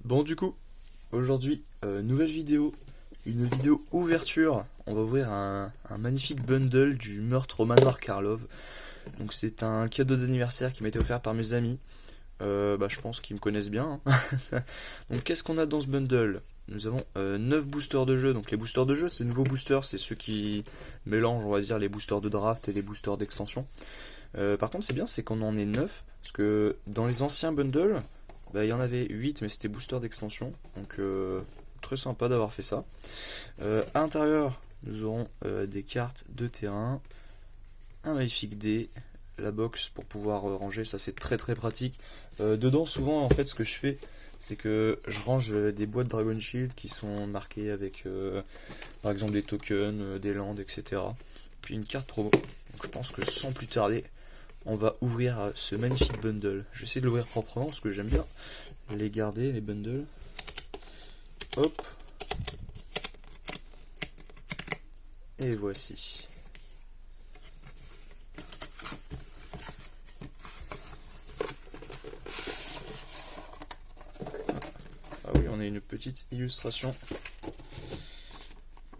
Bon du coup, aujourd'hui, nouvelle vidéo, une vidéo ouverture. On va ouvrir un magnifique bundle du meurtre au manoir Karlov. Donc c'est un cadeau d'anniversaire qui m'a été offert par mes amis. Je pense qu'ils me connaissent bien, hein. Donc qu'est-ce qu'on a dans ce bundle? Nous avons 9 boosters de jeu. Donc les boosters de jeu, c'est les nouveaux boosters, c'est ceux qui mélangent, on va dire, les boosters de draft et les boosters d'extension. Par contre, c'est bien, c'est qu'on en ait 9, parce que dans les anciens bundles, il y en avait 8, mais c'était booster d'extension. Donc très sympa d'avoir fait ça. À l'intérieur, nous aurons des cartes de terrain, un magnifique dé, la box pour pouvoir ranger, ça c'est très très pratique. Dedans, souvent, en fait, ce que je fais, c'est que je range des boîtes Dragon Shield qui sont marquées avec, par exemple, des tokens, des landes, etc. Puis une carte promo. Donc je pense que sans plus tarder, on va ouvrir ce magnifique bundle. Je vais essayer de l'ouvrir proprement parce que j'aime bien les garder, les bundles. Hop. Et voici. Ah oui, on a une petite illustration.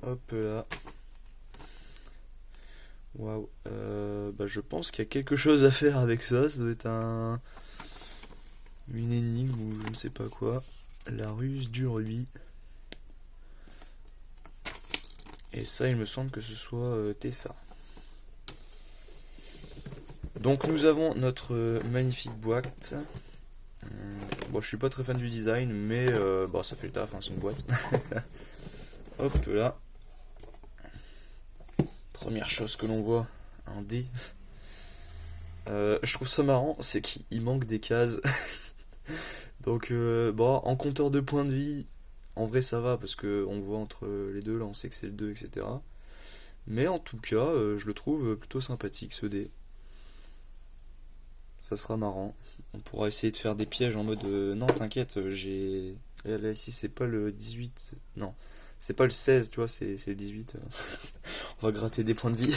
Hop là. Waouh. Je pense qu'il y a quelque chose à faire avec ça. Ça doit être une énigme ou je ne sais pas quoi. La ruse du rubis. Et ça, il me semble que ce soit Tessa. Donc nous avons notre magnifique boîte. Bon, je suis pas très fan du design, mais ça fait le taf, hein, c'est une boîte. Hop là. Première chose que l'on voit, un dé. Je trouve ça marrant, c'est qu'il manque des cases. Donc en compteur de points de vie, en vrai ça va parce que on voit entre les deux, là on sait que c'est le 2, etc. Mais en tout cas, je le trouve plutôt sympathique ce dé. Ça sera marrant. On pourra essayer de faire des pièges en mode non t'inquiète, j'ai. Là ici c'est pas le 18. Non, c'est pas le 16, tu vois, c'est le 18. On va gratter des points de vie.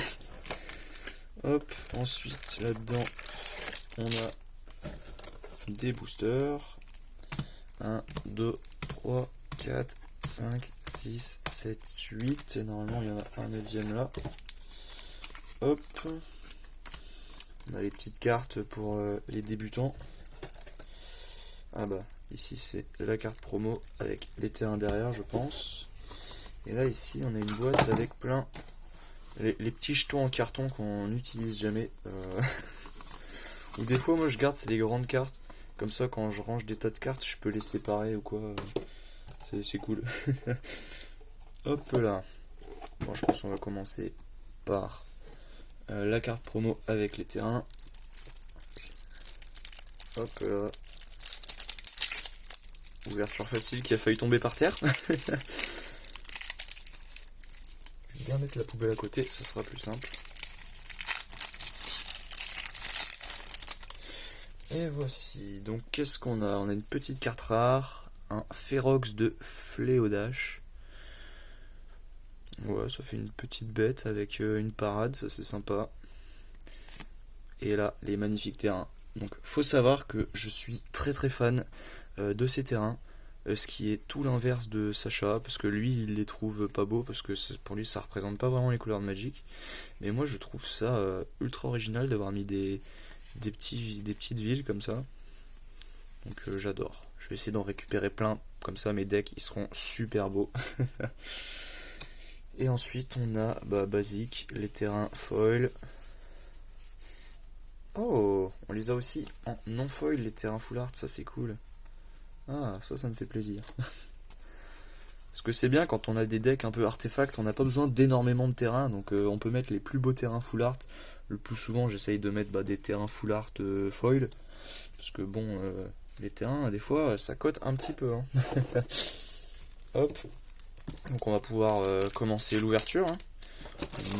Hop, ensuite là-dedans on a des boosters. 1, 2, 3, 4, 5, 6, 7, 8. Et normalement il y en a un 9ème là. Hop. On a les petites cartes pour les débutants. Ah bah, ici c'est la carte promo avec les terrains derrière, je pense. Et là, ici, on a une boîte avec plein. Les petits jetons en carton qu'on n'utilise jamais. Ou des fois, moi je garde, c'est les grandes cartes. Comme ça, quand je range des tas de cartes, je peux les séparer ou quoi. C'est cool. Hop là. Bon, je pense qu'on va commencer par la carte promo avec les terrains. Hop là. Ouverture facile qui a failli tomber par terre. Je vais bien mettre la poubelle à côté, ça sera plus simple. Et voici, donc qu'est-ce qu'on a? On a une petite carte rare, un Ferox de Fléodash. Ouais, ça fait une petite bête avec une parade, ça c'est sympa. Et là, les magnifiques terrains. Donc faut savoir que je suis très très fan de ces terrains, ce qui est tout l'inverse de Sacha, parce que lui il les trouve pas beaux, parce que pour lui ça représente pas vraiment les couleurs de Magic. Mais moi je trouve ça ultra original d'avoir mis des petites villes comme ça. Donc j'adore. Je vais essayer d'en récupérer plein, comme ça mes decks ils seront super beaux. Et ensuite on a basique, les terrains foil. Oh, on les a aussi en non foil les terrains full art, ça c'est cool. Ah, ça me fait plaisir. Parce que c'est bien quand on a des decks un peu artefacts, on n'a pas besoin d'énormément de terrains, donc on peut mettre les plus beaux terrains full art. Le plus souvent j'essaye de mettre des terrains full art foil, parce que bon, les terrains des fois ça cote un petit peu, hein. Hop, donc on va pouvoir commencer l'ouverture, hein.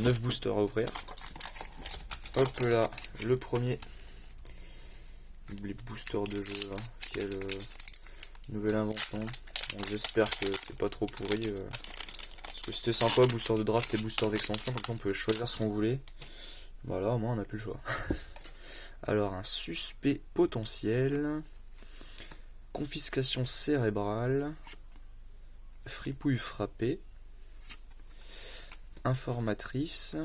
9 boosters à ouvrir. Hop là, le premier. Les boosters de jeu, hein. Quelle nouvelle invention. Bon, j'espère que c'est pas trop pourri. Parce que c'était sympa, booster de draft et booster d'extension, comme ça on peut choisir ce qu'on voulait. Voilà, au moins on n'a plus le choix. Alors, un suspect potentiel. confiscation cérébrale, fripouille frappée, informatrice,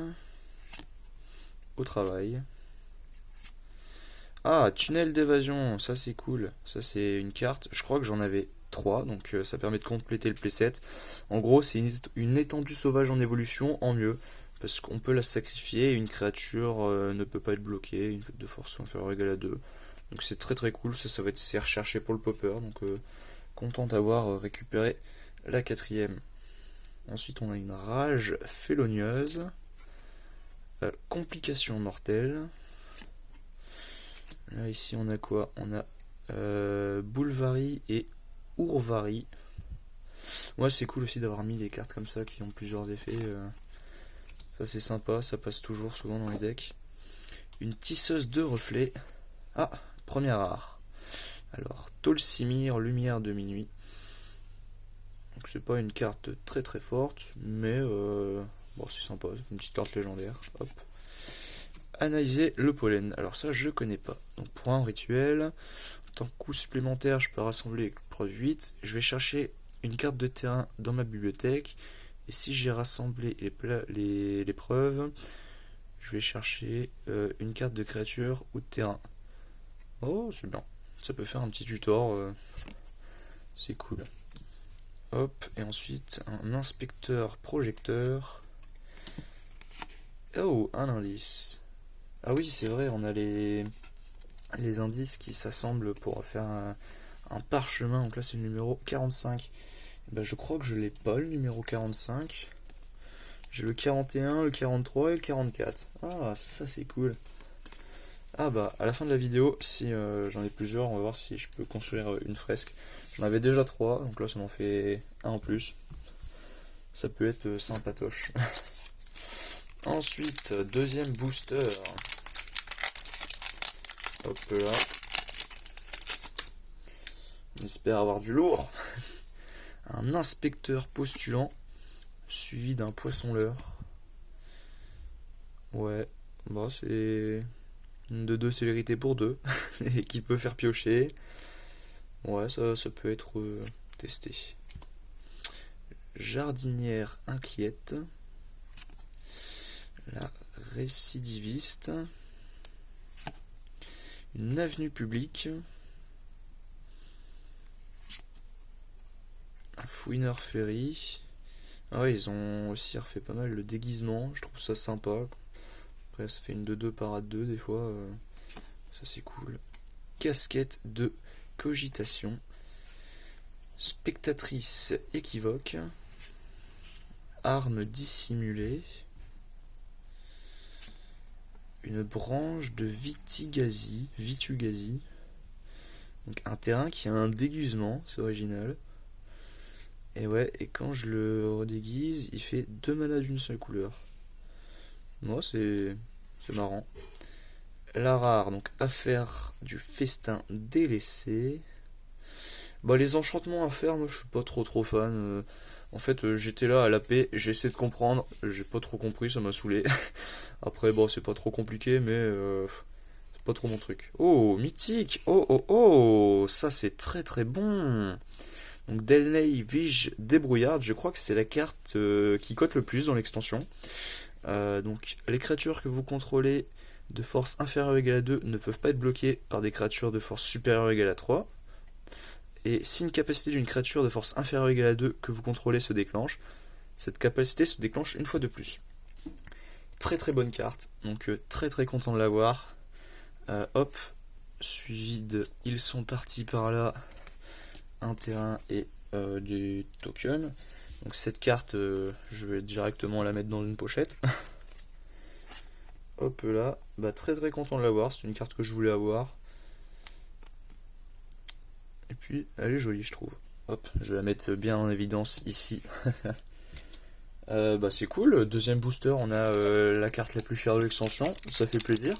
au travail. Ah, tunnel d'évasion, ça c'est cool. Ça c'est une carte, je crois que j'en avais 3, donc ça permet de compléter le playset. En gros, c'est une étendue sauvage en évolution en mieux, parce qu'on peut la sacrifier et une créature ne peut pas être bloquée, une fête de force inférieure ou égale à 2. Donc c'est très très cool, ça va être c'est recherché pour le popper, donc content d'avoir récupéré la 4ème. Ensuite on a une rage félonieuse, complication mortelle. Là ici on a quoi? On a Boulvari et Ourvari. Moi c'est cool aussi d'avoir mis des cartes comme ça qui ont plusieurs effets. Ça c'est sympa, ça passe toujours souvent dans les decks. Une tisseuse de reflets. Ah, première rare. Alors, Tolsimir, lumière de minuit. Donc c'est pas une carte très très forte, mais bon c'est sympa, c'est une petite carte légendaire. Hop. Analyser le pollen. Alors ça je connais pas. Donc pour un rituel, en tant que coup supplémentaire, je peux rassembler avec preuve 8. Je vais chercher une carte de terrain dans ma bibliothèque. Et si j'ai rassemblé les preuves, je vais chercher une carte de créature ou de terrain. Oh, c'est bien. Ça peut faire un petit tutor. C'est cool. Hop, et ensuite un inspecteur projecteur. Oh, un indice. Ah oui, c'est vrai, on a les indices qui s'assemblent pour faire un parchemin. Donc là, c'est le numéro 45. Et ben, je crois que je l'ai pas, le numéro 45. J'ai le 41, le 43 et le 44. Ah, ça c'est cool. Ah bah, à la fin de la vidéo, si j'en ai plusieurs, on va voir si je peux construire une fresque. J'en avais déjà 3, donc là ça m'en fait un en plus. Ça peut être sympatoche. Ensuite, deuxième booster. Hop là. On espère avoir du lourd. Un inspecteur postulant, suivi d'un poisson-leurre. Ouais, bon c'est une de 2 célérité pour 2, et qui peut faire piocher. Ouais, ça peut être testé. Jardinière inquiète. La récidiviste. Une avenue publique. Un fouineur ferry. Ah ouais, ils ont aussi refait pas mal le déguisement. Je trouve ça sympa. Après, ça fait une de 2 parade 2 des fois. Ça c'est cool. Casquette de cogitation. Spectatrice équivoque. Arme dissimulée. Une branche de Vitugazi. Donc un terrain qui a un déguisement, c'est original. Et ouais, et quand je le redéguise, il fait 2 manas d'une seule couleur. Moi, c'est marrant. La rare, donc affaire du festin délaissé. Bah les enchantements à faire, moi je suis pas trop fan. En fait, j'étais là à la paix, j'ai essayé de comprendre, j'ai pas trop compris, ça m'a saoulé. Après, bon, c'est pas trop compliqué, mais c'est pas trop mon truc. Oh, mythique! Oh, ça c'est très très bon! Donc Delney Vige Débrouillarde, je crois que c'est la carte qui cote le plus dans l'extension. Donc les créatures que vous contrôlez de force inférieure ou égale à 2 ne peuvent pas être bloquées par des créatures de force supérieure ou égale à 3. Et si une capacité d'une créature de force inférieure ou égale à 2 que vous contrôlez se déclenche, cette capacité se déclenche une fois de plus. Très très bonne carte, donc très très content de l'avoir. Hop, suivi de ils sont partis par là, un terrain et des tokens. Donc cette carte, je vais directement la mettre dans une pochette. Hop là, bah très très content de l'avoir, c'est une carte que je voulais avoir. Et puis elle est jolie je trouve. Hop, je vais la mettre bien en évidence ici. Bah c'est cool, deuxième booster, on a la carte la plus chère de l'extension, ça fait plaisir.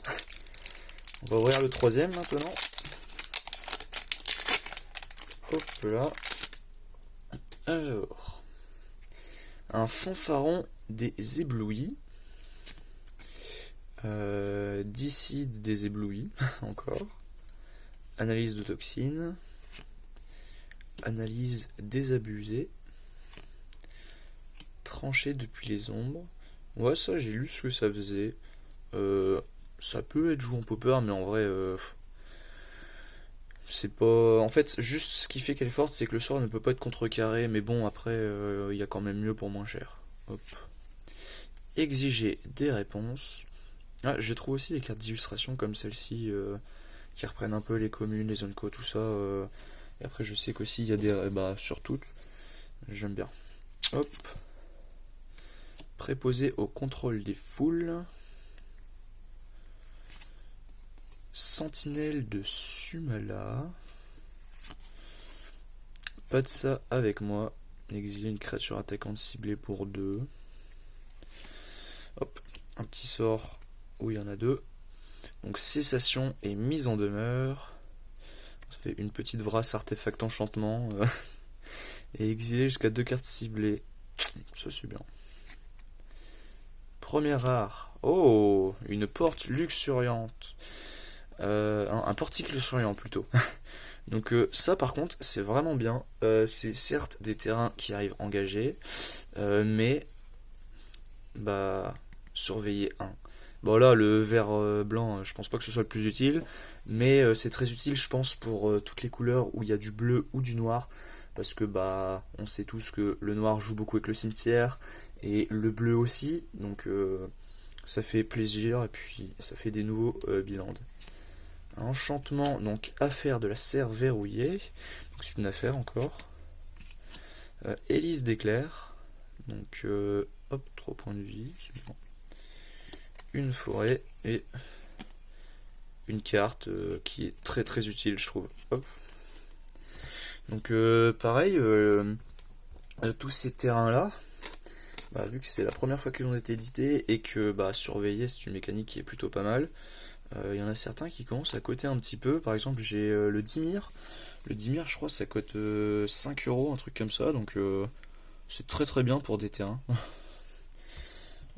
On va ouvrir le troisième maintenant. Hop là. Alors, un fanfaron des éblouis. Dicide des éblouis, encore. Analyse de toxines. Analyse désabusée. Trancher depuis les ombres. Ouais, ça j'ai lu ce que ça faisait. Ça peut être joué en popper, mais en vrai, c'est pas. En fait, juste ce qui fait qu'elle est forte, c'est que le sort ne peut pas être contrecarré. Mais bon, après, il y a quand même mieux pour moins cher. Hop. Exiger des réponses. Ah, je trouve aussi les cartes d'illustration comme celle-ci qui reprennent un peu les communes, les zones co, tout ça. Et après, je sais qu'aussi il y a des. Bah, sur toutes. J'aime bien. Hop. Préposé au contrôle des foules. Sentinelle de Sumala. Pas de ça avec moi. Exiler une créature attaquante ciblée pour 2. Hop. Un petit sort où il y en a 2. Donc cessation et mise en demeure. Ça fait une petite vrasse artefact enchantement. Et exiler jusqu'à 2 cartes ciblées. Ça c'est bien. Première rare. Oh, une porte luxuriante. Un portique luxuriant plutôt. Donc ça par contre c'est vraiment bien. C'est certes des terrains qui arrivent engagés. Mais bah surveiller un. Bon là le vert blanc je pense pas que ce soit le plus utile. Mais c'est très utile je pense pour toutes les couleurs où il y a du bleu ou du noir. Parce que bah on sait tous que le noir joue beaucoup avec le cimetière. Et le bleu aussi. Donc ça fait plaisir. Et puis ça fait des nouveaux bilands. Enchantement, donc affaire de la serre verrouillée. Donc c'est une affaire encore. Hélice d'éclair. Donc hop, 3 points de vie. Bon. Une forêt et une carte qui est très très utile je trouve. Hop. Donc pareil, tous ces terrains là, bah, vu que c'est la première fois qu'ils ont été édités et que bah, surveiller c'est une mécanique qui est plutôt pas mal. Il y en a certains qui commencent à coter un petit peu. Par exemple, j'ai le Dimir. Le Dimir, je crois, ça cote 5 euros, un truc comme ça. Donc, c'est très très bien pour des terrains.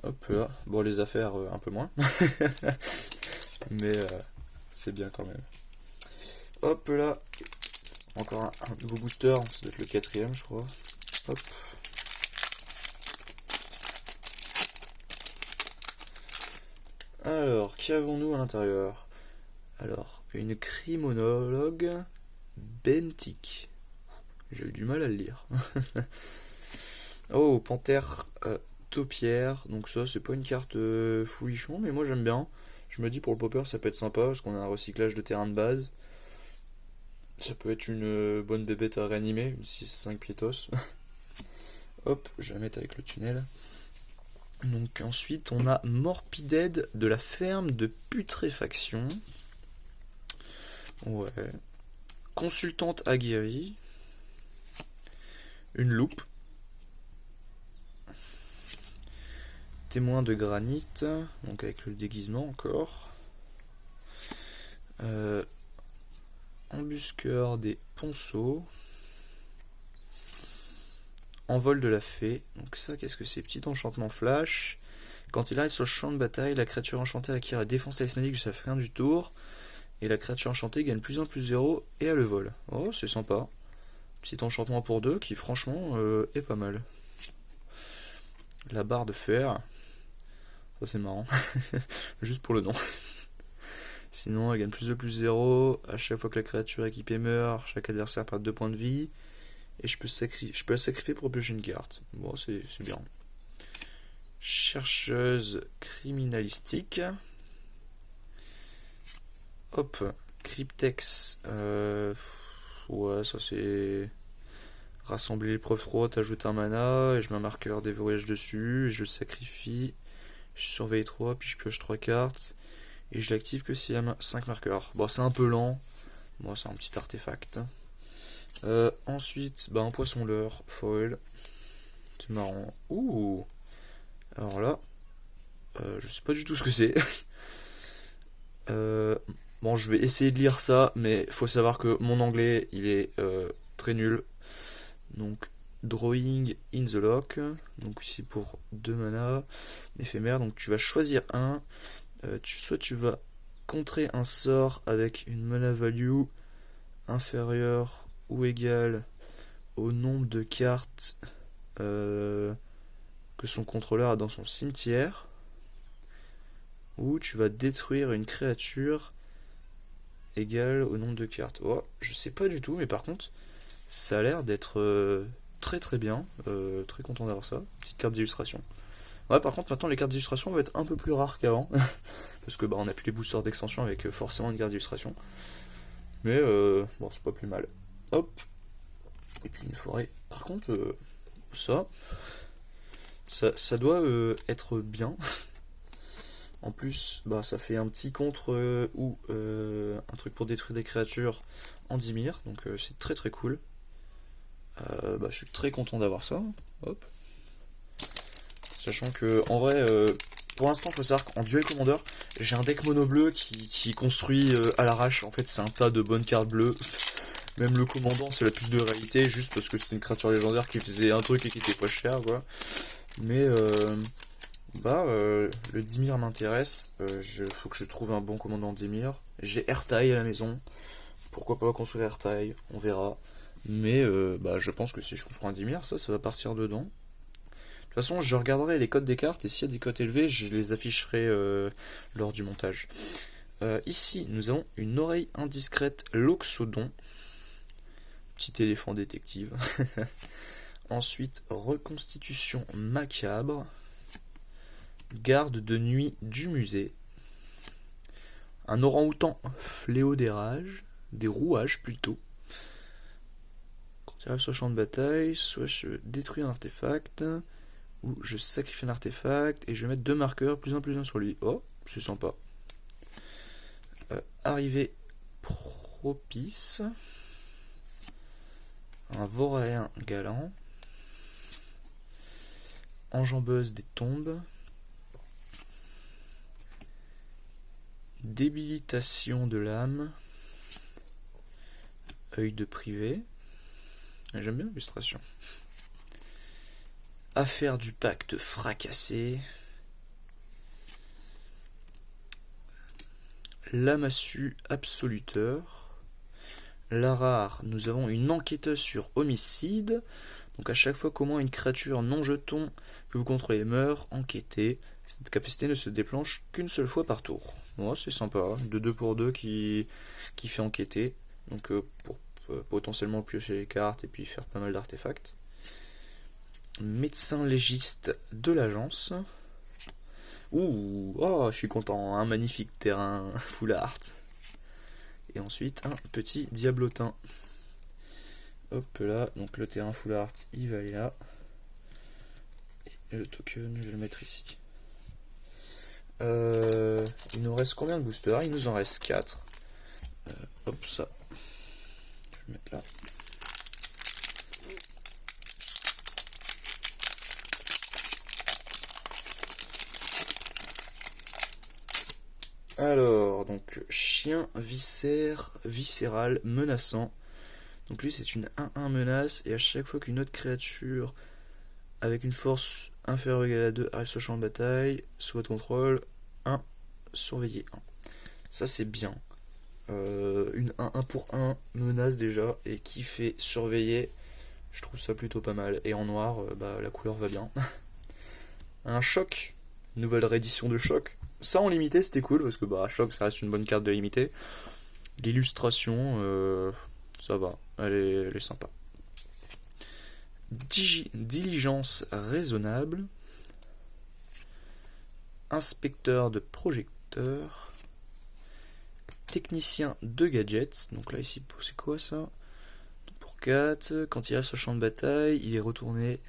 Hop là. Bon, les affaires, un peu moins. Mais c'est bien quand même. Hop là. Encore un nouveau booster. Ça doit être le 4ème, je crois. Hop. Alors, qu'avons-nous à l'intérieur? Alors, une criminologue Bentic. J'ai eu du mal à le lire. Oh, panthère taupière. Donc ça, c'est pas une carte foulichon, mais moi j'aime bien. Je me dis pour le popper, ça peut être sympa, parce qu'on a un recyclage de terrain de base. Ça peut être une bonne bébête à réanimer, une 6-5 piétos. Hop, je vais la mettre avec le tunnel. Donc ensuite, on a Morpided de la ferme de putréfaction. Ouais. Consultante aguerrie. Une loupe. Témoin de granit. Donc avec le déguisement encore. Embusqueur des ponceaux. Envol de la fée. Donc ça, qu'est-ce que c'est? Petit enchantement flash. Quand il arrive sur le champ de bataille, la créature enchantée acquiert la défense talismanique jusqu'à la fin du tour. Et la créature enchantée gagne plus 1, plus 0 et a le vol. Oh, c'est sympa. Petit enchantement pour 2 qui franchement est pas mal. La barre de fer. Ça c'est marrant. Juste pour le nom. Sinon elle gagne plus 2, plus 0. À chaque fois que la créature équipée meurt, chaque adversaire perd 2 points de vie. Et je peux la sacrifier pour piocher une carte. Bon, c'est bien. Chercheuse criminalistique. Hop. Cryptex. Ouais, ça c'est... Rassembler les preuves froides, ajouter un mana, et je mets un marqueur des voyages dessus, et je le sacrifie. Je surveille 3, puis je pioche 3 cartes. Et je l'active que s'il y a 5 marqueurs. Bon, c'est un peu lent. Moi, c'est un petit artefact. Ensuite, bah, un poisson leurre, foil. C'est marrant. Ouh. Alors là, je sais pas du tout ce que c'est. Bon, je vais essayer de lire ça, mais faut savoir que mon anglais, il est très nul. Donc, drawing in the lock. Donc ici pour 2 mana éphémère. Donc tu vas choisir un. Soit tu vas contrer un sort avec une mana value inférieure ou égale au nombre de cartes que son contrôleur a dans son cimetière, ou tu vas détruire une créature égale au nombre de cartes. Oh, je sais pas du tout, mais par contre, ça a l'air d'être très très bien. Très content d'avoir ça. Petite carte d'illustration. Ouais, par contre, maintenant les cartes d'illustration vont être un peu plus rares qu'avant. Parce que bah, on a plus les boosters d'extension avec forcément une carte d'illustration. Mais bon, c'est pas plus mal. Hop. Et puis une forêt. Par contre, ça doit être bien. En plus, bah, ça fait un petit contre ou un truc pour détruire des créatures en Dimir. Donc c'est très très cool. Bah, je suis très content d'avoir ça. Hop. Sachant que en vrai, pour l'instant, il faut savoir qu'en duel commander, j'ai un deck mono bleu qui construit à l'arrache. En fait, c'est un tas de bonnes cartes bleues. Même le commandant, c'est la plus de réalité, juste parce que c'était une créature légendaire qui faisait un truc et qui était pas cher, quoi. Mais le Dimir m'intéresse. Faut que je trouve un bon commandant Dimir. J'ai Ertai à la maison. Pourquoi pas construire Ertai, on verra. Mais je pense que si je construis un Dimir, ça va partir dedans. De toute façon, je regarderai les codes des cartes et s'il y a des codes élevés, je les afficherai lors du montage. Ici, nous avons une oreille indiscrète Loxodon. Petit éléphant détective. Ensuite, reconstitution macabre. Garde de nuit du musée. Un orang-outan fléau des rouages plutôt. Quand il arrive sur le champ de bataille, soit je détruis un artefact, ou je sacrifie un artefact et je vais mettre 2 marqueurs plus un sur lui. Oh, c'est sympa. Arrivée propice. Un Voraïen galant. Enjambeuse des tombes. Débilitation de l'âme. Œil de privé. J'aime bien l'illustration. Affaire du pacte fracassé. Lamassu absoluteur. La rare, nous avons une enquêteuse sur homicide. Donc à chaque fois qu'au moins une créature non jeton que vous contrôlez meurt, enquêtez. Cette capacité ne se déclenche qu'une seule fois par tour. Bon, c'est sympa, de 2 pour 2 qui fait enquêter. Donc pour potentiellement piocher les cartes et puis faire pas mal d'artefacts. Médecin légiste de l'agence. Ouh, oh, je suis content, un magnifique terrain full art. Et ensuite un petit diablotin. Hop là, donc le terrain full art il va aller là. Et le token je vais le mettre ici. Il nous reste combien de boosters? Il nous en reste 4. Hop ça. Je vais le mettre là. Alors, donc, chien viscéral menaçant. Donc lui c'est une 1-1 menace et à chaque fois qu'une autre créature avec une force inférieure ou égale à 2 arrive sur le champ de bataille, sous votre contrôle, 1, surveillez 1. Ça c'est bien. Une 1-1 pour 1 menace déjà et qui fait surveiller, je trouve ça plutôt pas mal. Et en noir, la couleur va bien. Un choc, nouvelle réédition de choc. Ça en limité c'était cool parce que choc ça reste une bonne carte de limité. L'illustration, ça va, elle est sympa. Diligence raisonnable. Inspecteur de projecteurs. Technicien de gadgets. Donc là ici c'est quoi ça? Pour 4, quand il arrive sur le champ de bataille, il est retourné.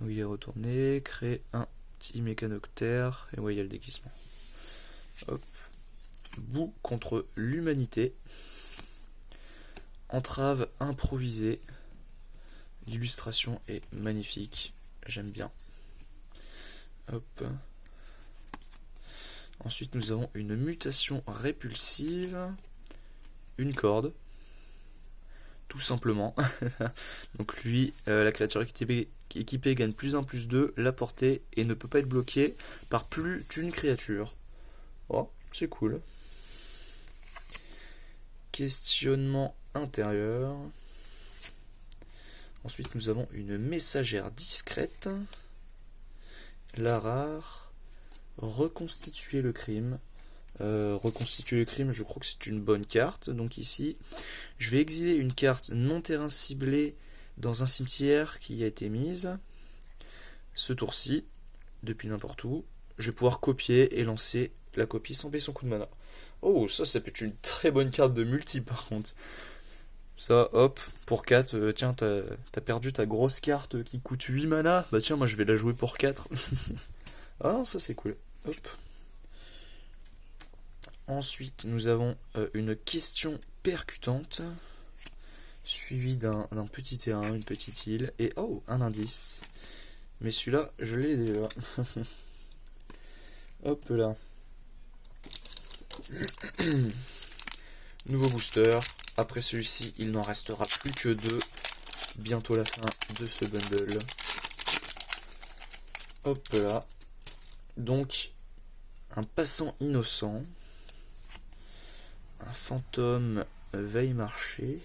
Où il est retourné, créer un petit mécanoctère. Et ouais, il y a le déguisement. Hop. Boue contre l'humanité. Entrave improvisée. L'illustration est magnifique. J'aime bien. Hop. Ensuite, nous avons une mutation répulsive. Une corde. Tout simplement. Donc lui, la créature équipée gagne +1/+2 la portée et ne peut pas être bloquée par plus d'une créature. Oh, c'est cool. Questionnement intérieur. Ensuite, nous avons une messagère discrète. La rare. Reconstituer le crime. Reconstituer le crime, je crois que c'est une bonne carte. Donc ici, je vais exiler une carte non terrain ciblé dans un cimetière qui a été mise. Ce tour-ci, depuis n'importe où, je vais pouvoir copier et lancer la copie sans payer son coup de mana. Oh, ça peut être une très bonne carte de multi par contre. Ça, hop, pour 4, tiens, t'as perdu ta grosse carte qui coûte 8 mana. Bah tiens, moi je vais la jouer pour 4. Ah, ça c'est cool. Hop. Ensuite, nous avons une question percutante, suivie d'un petit terrain, une petite île, et oh, un indice. Mais celui-là, je l'ai déjà. Hop là. Nouveau booster. Après celui-ci, il n'en restera plus que 2. Bientôt la fin de ce bundle. Hop là. Donc, un passant innocent. Un fantôme veille marché.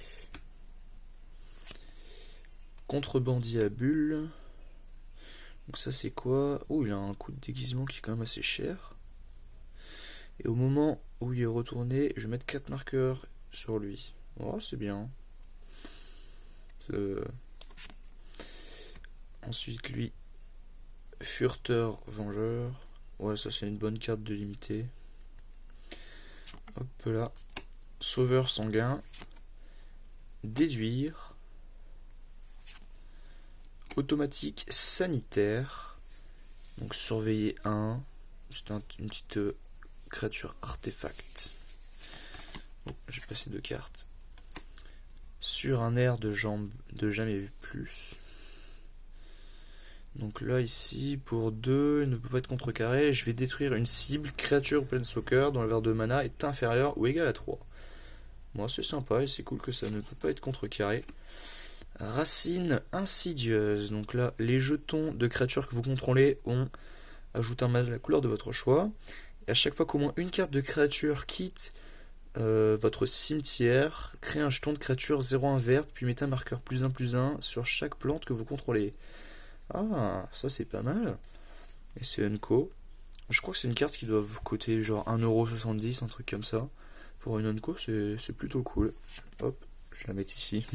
Contrebandier à bulles. Donc ça c'est quoi? Oh, il a un coup de déguisement qui est quand même assez cher. Et au moment où il est retourné, je vais mettre 4 marqueurs sur lui. Oh, c'est bien. Ensuite lui, Furteur Vengeur. Ouais, ça c'est une bonne carte de limité. Hop là. Sauveur sanguin. Déduire. Automatique sanitaire. Donc surveiller 1. C'est une petite créature artefact. Bon, j'ai passé 2 cartes. Sur un air de jambes de jamais vu plus. Donc là ici pour 2 il ne peut pas être contrecarré. Je vais détruire une cible, créature planeswalker dont le valeur de mana est inférieur ou égal à 3. Moi c'est sympa et c'est cool que ça ne peut pas être contrecarré. Racine insidieuse. Donc là les jetons de créatures que vous contrôlez ont ajouté un mana de la couleur de votre choix. Et à chaque fois qu'au moins une carte de créature quitte votre cimetière, créez un jeton de créature 0-1 verte, puis mettez un marqueur +1/+1 sur chaque plante que vous contrôlez. Ah, ça c'est pas mal. Et c'est Unco. Je crois que c'est une carte qui doit coûter genre 1,70€, un truc comme ça. Pour une Unco, c'est plutôt cool. Hop, je la mets ici.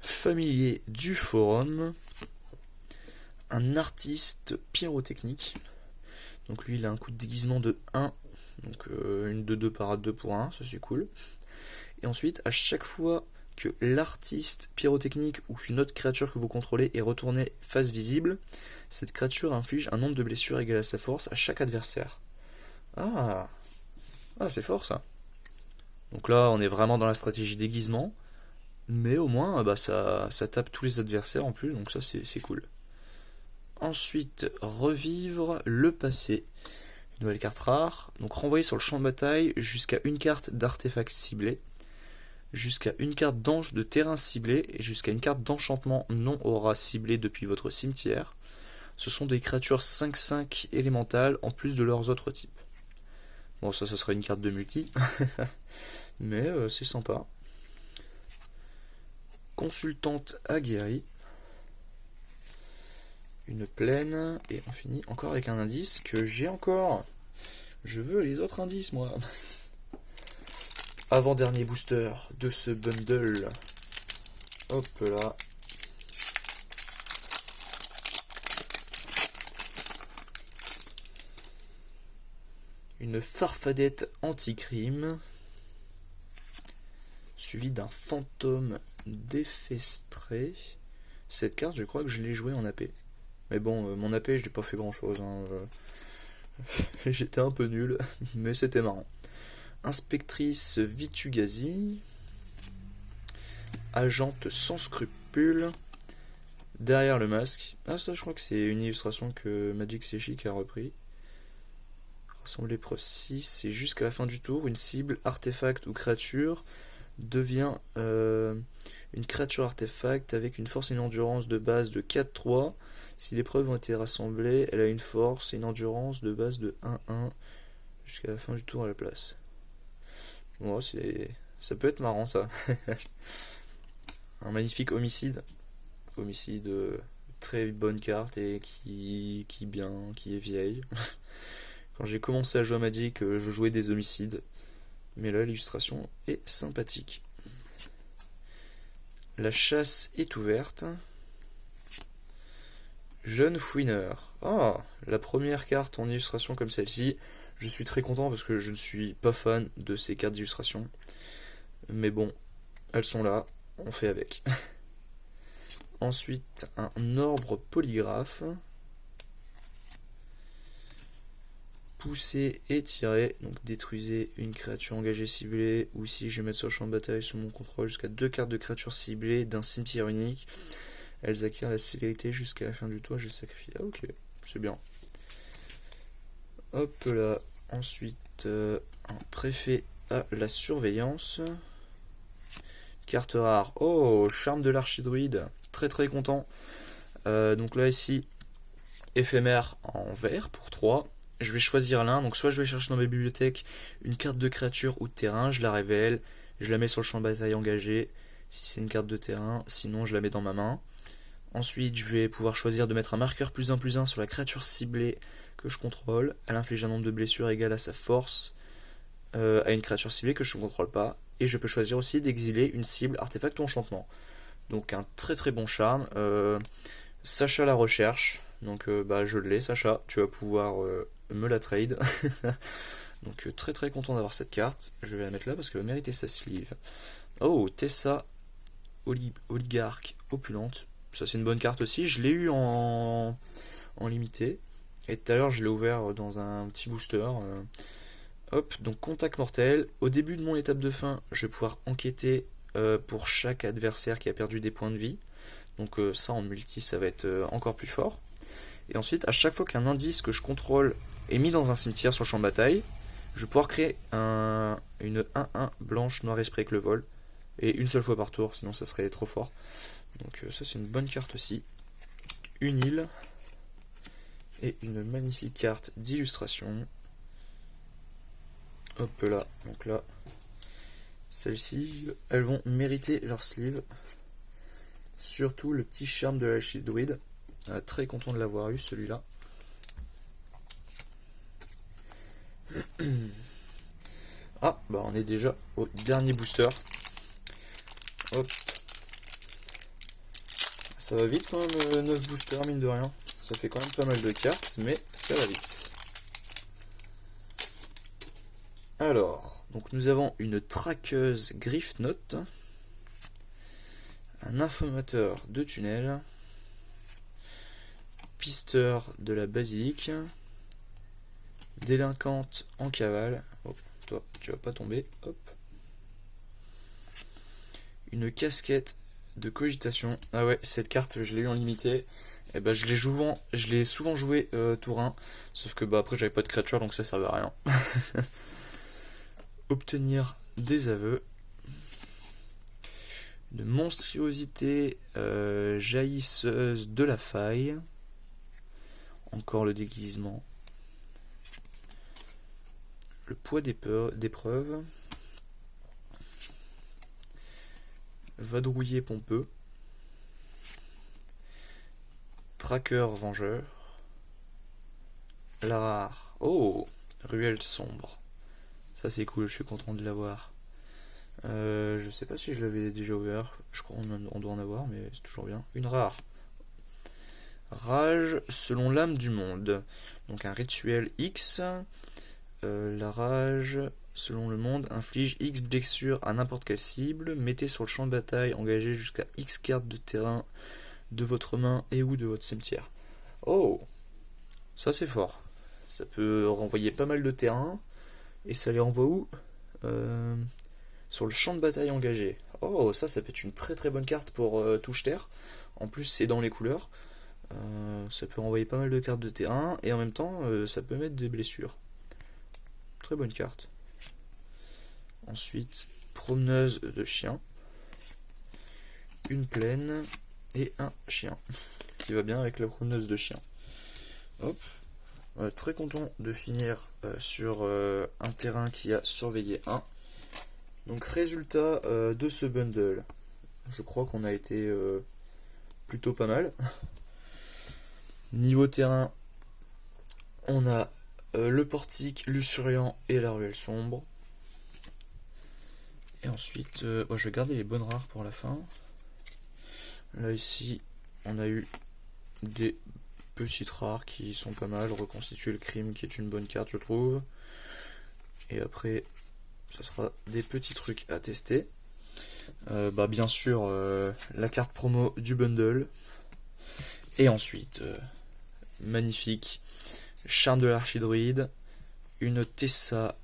Familier du forum. Un artiste pyrotechnique. Donc lui, il a un coup de déguisement de 1. Donc une de 2 parade 2 pour 1, ça c'est cool. Et ensuite, à chaque fois que l'artiste pyrotechnique ou une autre créature que vous contrôlez est retournée face visible, cette créature inflige un nombre de blessures égal à sa force à chaque adversaire. Ah, c'est fort ça. Donc là, on est vraiment dans la stratégie déguisement, mais au moins, ça tape tous les adversaires en plus, donc ça c'est cool. Ensuite, revivre le passé. Une nouvelle carte rare. Donc renvoyer sur le champ de bataille jusqu'à une carte d'artefact ciblé, jusqu'à une carte d'ange de terrain ciblé et jusqu'à une carte d'enchantement non aura ciblé depuis votre cimetière. Ce sont des créatures 5/5 élémentales en plus de leurs autres types. Bon, ça serait une carte de multi, mais c'est sympa. Consultante aguerrie. Une plaine, et on finit encore avec un indice que j'ai encore. Je veux les autres indices, moi. Avant-dernier booster de ce bundle. Hop là. Une farfadette anti-crime. Suivi d'un fantôme défestré. Cette carte, je crois que je l'ai jouée en AP. Mais bon, mon AP, je n'ai pas fait grand chose. J'étais un peu nul, mais c'était marrant. Inspectrice Vitugazi. Agente sans scrupules. Derrière le masque. Ah, ça, je crois que c'est une illustration que Magic Sechic a repris. Rassembler preuve 6. Et jusqu'à la fin du tour, une cible, artefact ou créature devient une créature artefact avec une force et une endurance de base de 4-3. Si les preuves ont été rassemblées, elle a une force et une endurance de base de 1-1 jusqu'à la fin du tour à la place. Bon, ça peut être marrant ça. Un magnifique homicide. Homicide, très bonne carte et qui est vieille. Quand j'ai commencé à jouer à Magic, je jouais des homicides. Mais là, l'illustration est sympathique. La chasse est ouverte. Jeune fouineur. Ah, la première carte en illustration comme celle-ci. Je suis très content parce que je ne suis pas fan de ces cartes d'illustration. Mais bon, elles sont là, on fait avec. Ensuite, un orbre polygraphe. Poussez et tirez, donc détruisez une créature engagée ciblée, ou si je vais mettre sur le champ de bataille sous mon contrôle jusqu'à 2 cartes de créatures ciblées d'un cimetière unique. Elles acquièrent la célérité jusqu'à la fin du tour, je sacrifie. Ah ok, c'est bien. Hop là, ensuite un préfet à la surveillance. Carte rare, oh, charme de l'archidruide, très très content. Donc là ici, éphémère en vert pour 3. Je vais choisir l'un, donc soit je vais chercher dans mes bibliothèques une carte de créature ou de terrain, je la révèle, je la mets sur le champ de bataille engagé, si c'est une carte de terrain, sinon je la mets dans ma main. Ensuite je vais pouvoir choisir de mettre un marqueur +1/+1 sur la créature ciblée que je contrôle, elle inflige un nombre de blessures égal à sa force à une créature ciblée que je ne contrôle pas, et je peux choisir aussi d'exiler une cible, artefact ou enchantement. Donc un très très bon charme. Sacha la recherche, donc je l'ai Sacha, tu vas pouvoir me la trade. Donc très très content d'avoir cette carte. Je vais la mettre là parce qu'elle va mériter sa sleeve. Oh, Tessa oligarque opulente. Ça c'est une bonne carte aussi. Je l'ai eu en limité. Et tout à l'heure je l'ai ouvert dans un petit booster. Hop, donc contact mortel. Au début de mon étape de fin, je vais pouvoir enquêter pour chaque adversaire qui a perdu des points de vie. Donc ça en multi ça va être encore plus fort. Et ensuite à chaque fois qu'un indice que je contrôle est mis dans un cimetière sur le champ de bataille, je vais pouvoir créer une 1-1 blanche noire esprit avec le vol. Et une seule fois par tour, sinon ça serait trop fort. Donc ça c'est une bonne carte aussi. Une île. Et une magnifique carte d'illustration. Hop là, donc là. Celles-ci, elles vont mériter leur sleeve. Surtout le petit charme de l'archidruide. Très content de l'avoir eu celui-là. Ah, bah on est déjà au dernier booster. Hop. Ça va vite quand même, 9 boosters mine de rien. Ça fait quand même pas mal de cartes, mais ça va vite. Alors, donc nous avons une traqueuse Griffnote, un informateur de tunnel, pisteur de la basilique, délinquante en cavale. Oh, toi, tu vas pas tomber. Hop. Une casquette de cogitation. Ah ouais, cette carte, je l'ai eu en limité. Et bah, je l'ai souvent joué tour 1. Sauf que bah, après, j'avais pas de créature, donc ça servait à rien. Obtenir des aveux. Une monstruosité jaillisseuse de la faille. Encore le déguisement. Le poids d'épreuve. Vadrouiller pompeux. Traqueur vengeur. La rare. Oh, ruelle sombre. Ça c'est cool, je suis content de l'avoir. Je sais pas si je l'avais déjà ouvert. Je crois qu'on doit en avoir, mais c'est toujours bien. Une rare. Rage selon l'âme du monde. Donc un rituel X. La rage selon le monde inflige X blessures à n'importe quelle cible. Mettez sur le champ de bataille engagé jusqu'à X cartes de terrain de votre main et ou de votre cimetière. Oh, ça c'est fort. Ça peut renvoyer pas mal de terrain. Et ça les renvoie où sur le champ de bataille engagé. Oh, ça peut être une très très bonne carte pour touche terre. En plus c'est dans les couleurs. Ça peut renvoyer pas mal de cartes de terrain. Et en même temps ça peut mettre des blessures. Très bonne carte. Ensuite, promeneuse de chien. Une plaine et un chien. Qui va bien avec la promeneuse de chien. Hop. Très content de finir sur un terrain qui a surveillé 1. Donc résultat de ce bundle. Je crois qu'on a été plutôt pas mal. Niveau terrain, on a le portique, luxuriant et la ruelle sombre. Et ensuite, je vais garder les bonnes rares pour la fin. Là ici, on a eu des petites rares qui sont pas mal. Reconstituer le crime qui est une bonne carte, je trouve. Et après, ce sera des petits trucs à tester. Bien sûr, la carte promo du bundle. Et ensuite, magnifique, charme de l'archidruide, une Tessa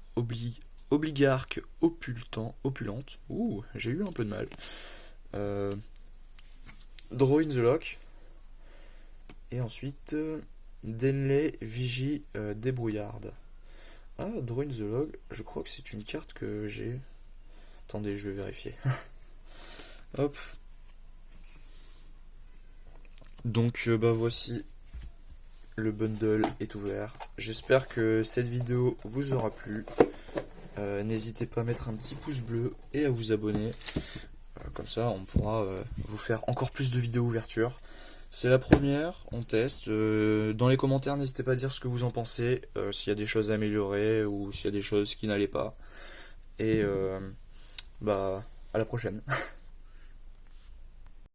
obligarque opulente. Ouh, j'ai eu un peu de mal. Draw in the Lock. Et ensuite, Denley Vigie débrouillarde. Ah, Draw in the Log, je crois que c'est une carte que j'ai. Attendez, je vais vérifier. Hop. Donc, voici. Le bundle est ouvert. J'espère que cette vidéo vous aura plu. N'hésitez pas à mettre un petit pouce bleu et à vous abonner. Comme ça, on pourra vous faire encore plus de vidéos ouverture. C'est la première, on teste. Dans les commentaires, n'hésitez pas à dire ce que vous en pensez, s'il y a des choses à améliorer ou s'il y a des choses qui n'allaient pas. Et à la prochaine.